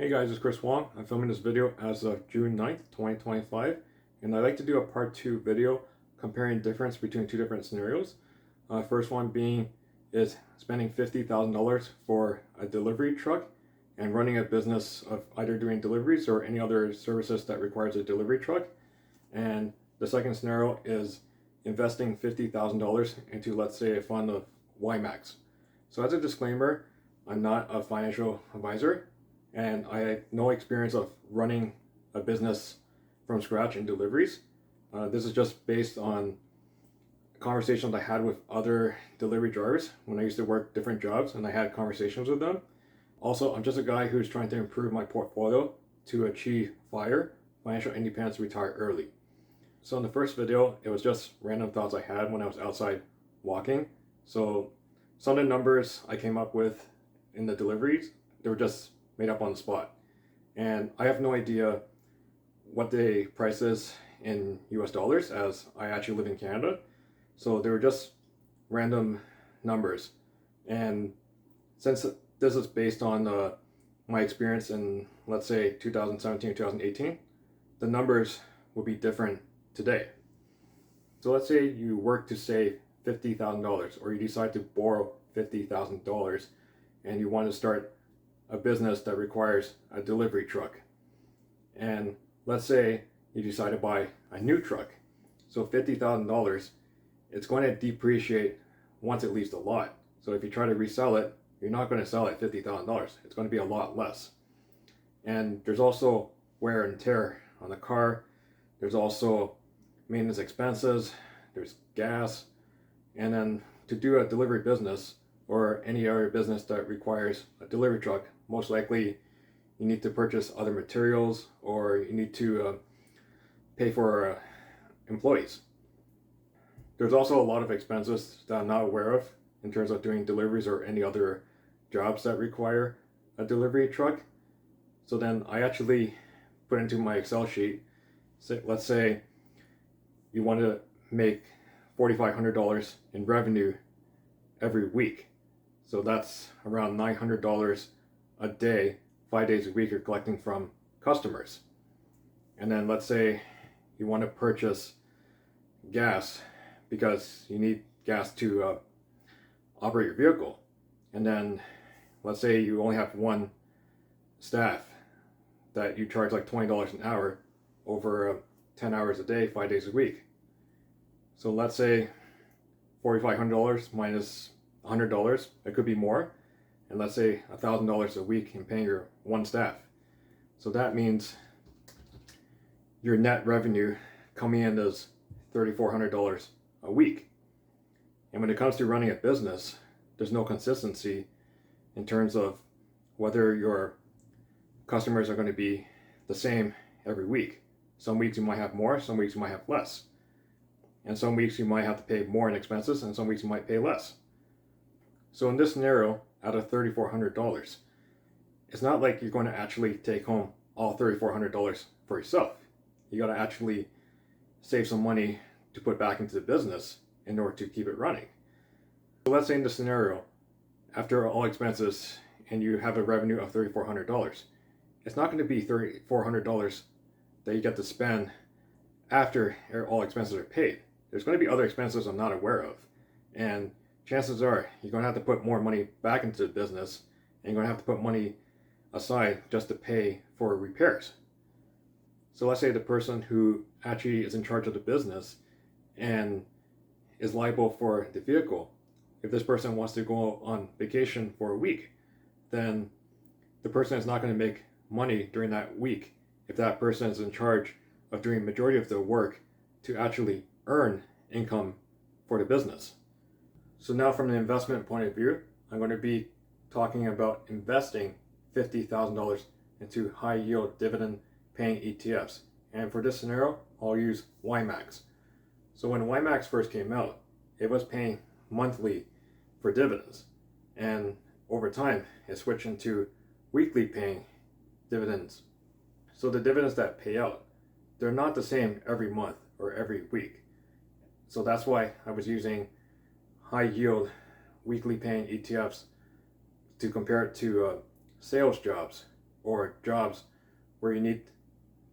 Hey guys, it's Chris Wong. I'm filming this video as of June 9th, 2025, and I'd like to do a part 2 video comparing the difference between two different scenarios. First one being is spending $50,000 for a delivery truck and running a business of either doing deliveries or any other services that requires a delivery truck. And the second scenario is investing $50,000 into, let's say, a fund of YMAX. So as a disclaimer, I'm not a financial advisor, and I have no experience of running a business from scratch in deliveries. This is just based on conversations I had with other delivery drivers when I used to work different jobs, and I had conversations with them. Also, I'm just a guy who's trying to improve my portfolio to achieve FIRE, financial independence, retire early. So in the first video, it was just random thoughts I had when I was outside walking. So some of the numbers I came up with in the deliveries, they were just made up on the spot. And I have no idea what the price is in US dollars, as I actually live in Canada. So they were just random numbers. And since this is based on my experience in, let's say, 2017 or 2018, the numbers will be different today. So let's say you work to save $50,000, or you decide to borrow $50,000 and you want to start a business that requires a delivery truck. And let's say you decide to buy a new truck. So $50,000, it's going to depreciate once it leaves the lot. So if you try to resell it, you're not going to sell it at $50,000. It's going to be a lot less. And there's also wear and tear on the car. There's also maintenance expenses. There's gas. And then to do a delivery business or any other business that requires a delivery truck, most likely you need to purchase other materials, or you need to pay for employees. There's also a lot of expenses that I'm not aware of in terms of doing deliveries or any other jobs that require a delivery truck. So then I actually put into my Excel sheet, let's say you want to make $4,500 in revenue every week. So that's around $900 a day, 5 days a week you're collecting from customers. And then let's say you want to purchase gas because you need gas to operate your vehicle. And then let's say you only have one staff that you charge like $20 an hour over 10 hours a day, 5 days a week. So let's say $4,500 minus $100, it could be more. And let's say $1,000 a week in paying your one staff. So that means your net revenue coming in is $3,400 a week. And when it comes to running a business, there's no consistency in terms of whether your customers are going to be the same every week. Some weeks you might have more, some weeks you might have less. And some weeks you might have to pay more in expenses, and some weeks you might pay less. So in this scenario, out of $3,400, it's not like you're going to actually take home all $3,400 for yourself. You got to actually save some money to put back into the business in order to keep it running. So let's say in this scenario, after all expenses, and you have a revenue of $3,400, it's not going to be $3,400 that you get to spend after all expenses are paid. There's going to be other expenses I'm not aware of, and chances are you're going to have to put more money back into the business, and you're going to have to put money aside just to pay for repairs. So let's say the person who actually is in charge of the business and is liable for the vehicle, if this person wants to go on vacation for a week, then the person is not going to make money during that week if that person is in charge of doing the majority of the work to actually earn income for the business. So now from the investment point of view, I'm going to be talking about investing $50,000 into high yield dividend paying ETFs. And for this scenario, I'll use YMAX. So when YMAX first came out, it was paying monthly for dividends. And over time, it switched into weekly paying dividends. So the dividends that pay out, they're not the same every month or every week. So that's why I was using high yield weekly paying ETFs to compare it to sales jobs or jobs where you need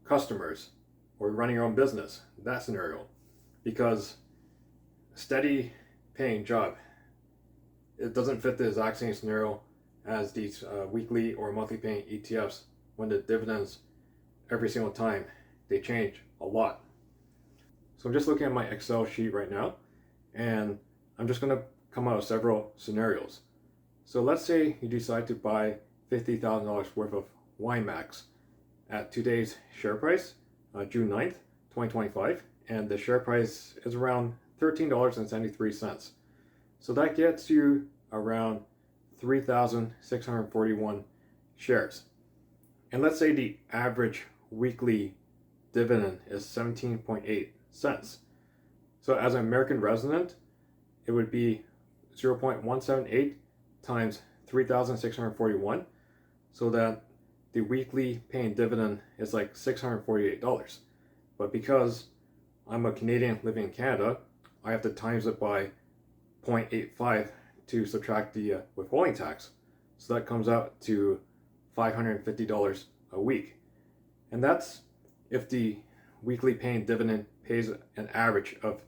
customers or running your own business, that scenario. Because a steady paying job, it doesn't fit the exact same scenario as these weekly or monthly paying ETFs when the dividends every single time they change a lot. So I'm just looking at my Excel sheet right now, and I'm just going to come out with several scenarios. So let's say you decide to buy $50,000 worth of YMAX at today's share price, June 9th, 2025, and the share price is around $13.73. So that gets you around 3,641 shares. And let's say the average weekly dividend is 17.8 cents. So as an American resident, it would be 0.178 times 3,641, so that the weekly paying dividend is like $648. But because I'm a Canadian living in Canada, I have to times it by 0.85 to subtract the withholding tax. So that comes out to $550 a week. And that's if the weekly paying dividend pays an average of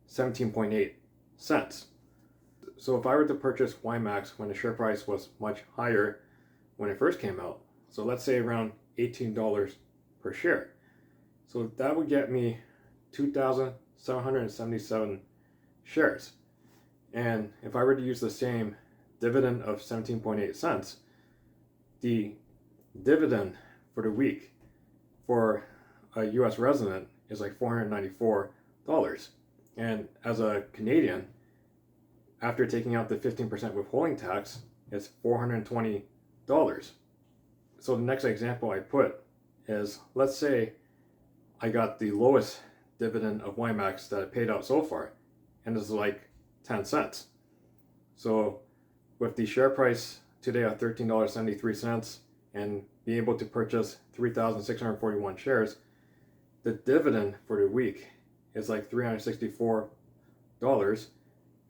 17.8 cents. So if I were to purchase YMAX when the share price was much higher when it first came out, so let's say around $18 per share, so that would get me 2,777 shares. And if I were to use the same dividend of 17.8 cents, the dividend for the week for a US resident is like $494. And as a Canadian, after taking out the 15% withholding tax, it's $420. So the next example I put is, let's say I got the lowest dividend of YMAX that I paid out so far, and it's like 10 cents. So with the share price today at $13.73 and being able to purchase 3,641 shares, the dividend for the week is like $364,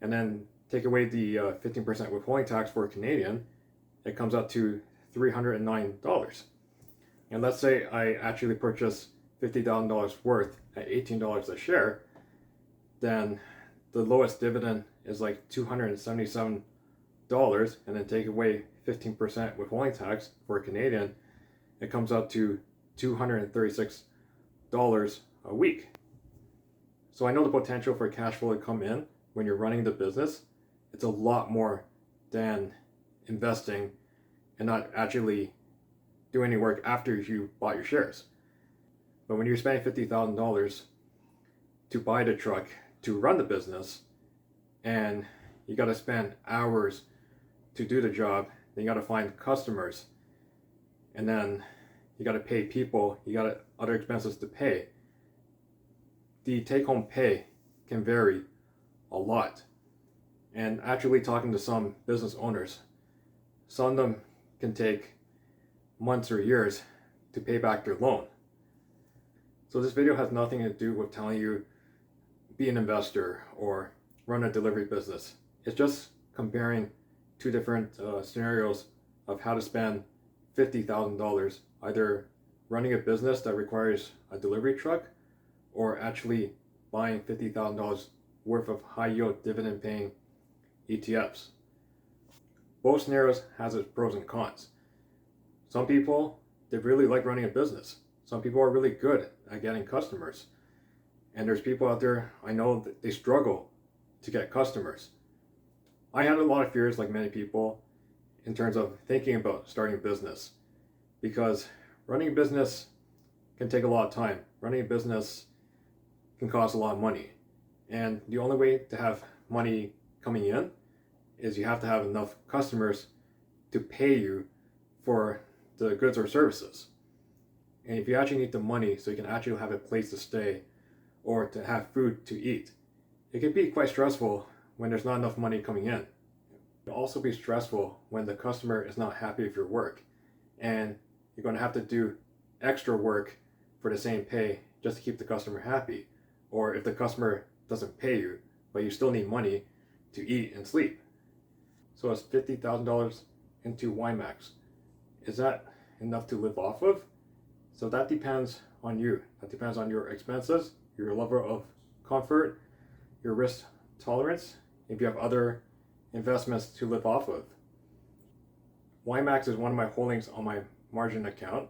and then take away the 15% withholding tax for a Canadian, it comes out to $309. And let's say I actually purchase $50,000 worth at $18 a share, then the lowest dividend is like $277, and then take away 15% withholding tax for a Canadian, it comes out to $236 a week. So I know the potential for cash flow to come in when you're running the business, it's a lot more than investing and not actually doing any work after you bought your shares. But when you're spending $50,000 to buy the truck to run the business, and you got to spend hours to do the job, then you got to find customers, and then you got to pay people, you got other expenses to pay. The take-home pay can vary a lot. And actually talking to some business owners, some of them can take months or years to pay back their loan. So this video has nothing to do with telling you be an investor or run a delivery business. It's just comparing two different scenarios of how to spend $50,000 either running a business that requires a delivery truck or actually buying $50,000 worth of high yield dividend paying ETFs. Both scenarios has its pros and cons. Some people, they really like running a business. Some people are really good at getting customers. And there's people out there, I know that they struggle to get customers. I had a lot of fears, like many people, in terms of thinking about starting a business, because running a business can take a lot of time. Running a business can cost a lot of money. And the only way to have money coming in is you have to have enough customers to pay you for the goods or services. And if you actually need the money so you can actually have a place to stay or to have food to eat, it can be quite stressful when there's not enough money coming in. It can also be stressful when the customer is not happy with your work and you're going to have to do extra work for the same pay just to keep the customer happy. Or if the customer doesn't pay you, but you still need money to eat and sleep. So it's $50,000 into YMAX. Is that enough to live off of. So that depends on you. That depends on your expenses, your level of comfort, your risk tolerance, if you have other investments to live off of. YMAX is one of my holdings on my margin account,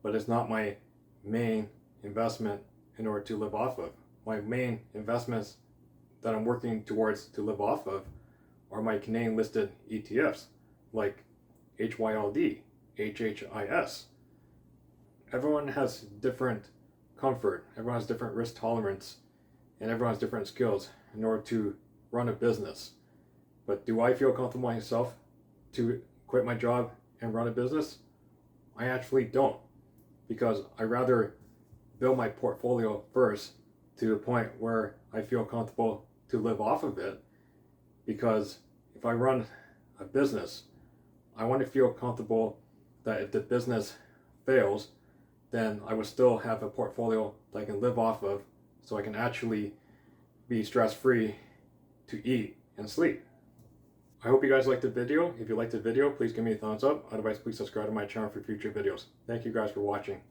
but it's not my main investment in order to live off of. My main investments that I'm working towards to live off of are my Canadian listed ETFs like HYLD, HHIS. Everyone has different comfort, everyone has different risk tolerance, and everyone has different skills in order to run a business. But do I feel comfortable myself to quit my job and run a business? I actually don't, because I rather build my portfolio first to the point where I feel comfortable to live off of it. Because if I run a business, I want to feel comfortable that if the business fails, then I would still have a portfolio that I can live off of, so I can actually be stress-free to eat and sleep. I hope you guys liked the video. If you liked the video, please give me a thumbs up. Otherwise, please subscribe to my channel for future videos. Thank you guys for watching.